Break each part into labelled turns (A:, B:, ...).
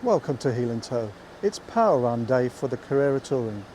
A: Welcome to Heel and Toe. It's Power Run Day for the Carrera Touring.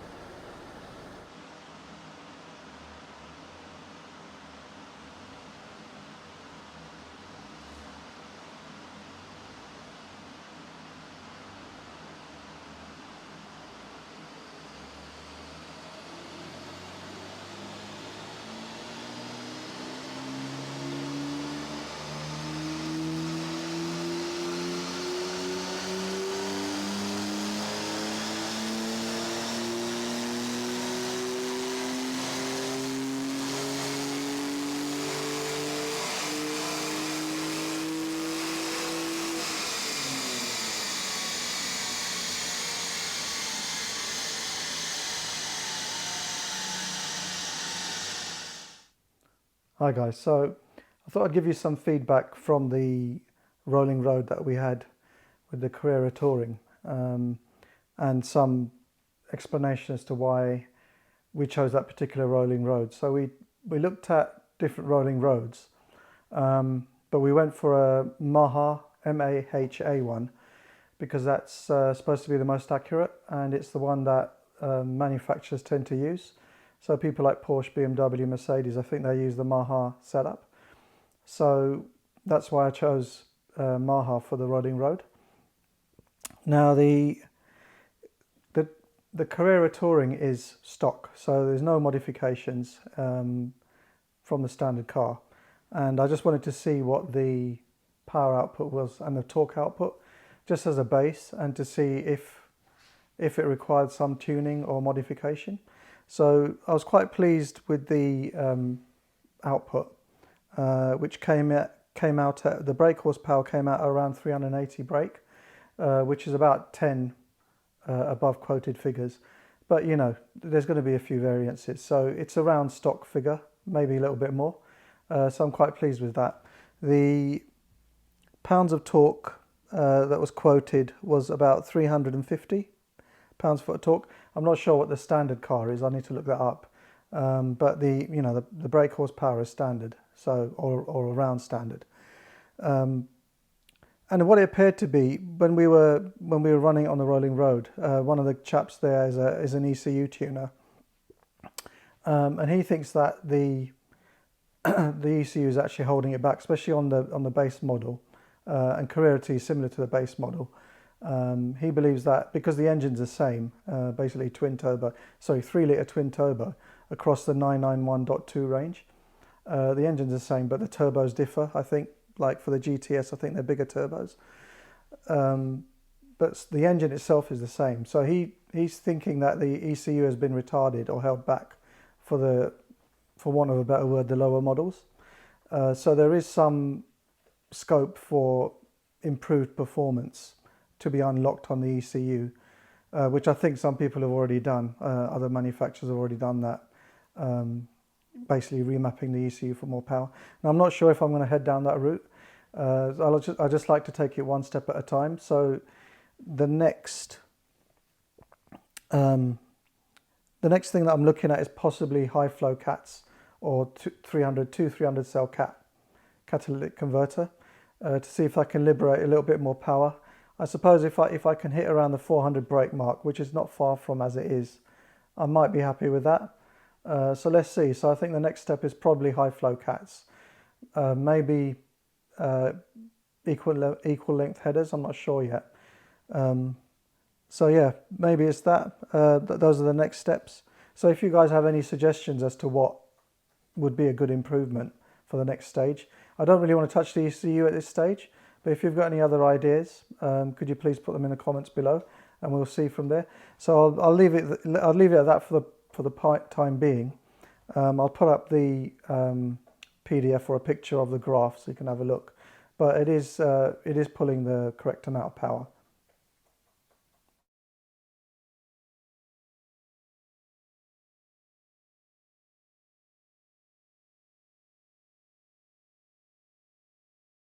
A: Hi guys, so I thought I'd give you some feedback from the rolling road that we had with the Carrera Touring, and some explanation as to why we chose that particular rolling road. So we looked at different rolling roads, but we went for a MAHA one because that's supposed to be the most accurate, and it's the one that manufacturers tend to use. So people like Porsche, BMW, Mercedes, I think they use the MAHA setup. So that's why I chose MAHA for the rolling road. Now the the Carrera Touring is stock, so there's no modifications from the standard car. And I just wanted to see what the power output was and the torque output, just as a base, and to see if it required some tuning or modification. So I was quite pleased with the output, which came out at the brake horsepower came out around 380 brake, which is about 10 above quoted figures. But you know, there's going to be a few variances, so it's around stock figure, maybe a little bit more. So I'm quite pleased with that. The pounds of torque that was quoted was about 350 pounds-foot of torque. I'm not sure what the standard car is. I need to look that up. But the brake horsepower is standard, so or around standard. And what it appeared to be when we were running on the rolling road, one of the chaps there is an ECU tuner, and he thinks that the the ECU is actually holding it back, especially on the base model, and Carrera T is similar to the base model. He believes that because the engine's the same, basically 3-litre twin turbo across the 991.2 range. The engine's the same, but the turbos differ, I think. Like for the GTS, I think they're bigger turbos. But the engine itself is the same. So he's thinking that the ECU has been retarded or held back for want of a better word, the lower models. So there is some scope for improved performance to be unlocked on the ECU, which I think some people have already done. Other manufacturers have already done that, basically remapping the ECU for more power. And I'm not sure if I'm going to head down that route. I just like to take it one step at a time. So the next thing that I'm looking at is possibly high flow cats or 300 cell catalytic converter, to see if I can liberate a little bit more power. I suppose if I can hit around the 400 brake mark, which is not far from as it is, I might be happy with that. So let's see. So I think the next step is probably high flow cats, maybe equal length headers. I'm not sure yet. So yeah, maybe it's that. Those are the next steps. So if you guys have any suggestions as to what would be a good improvement for the next stage, I don't really want to touch the ECU at this stage. But if you've got any other ideas, could you please put them in the comments below, and we'll see from there. So I'll leave it at that for the time being. I'll put up the PDF or a picture of the graph so you can have a look. But it is pulling the correct amount of power.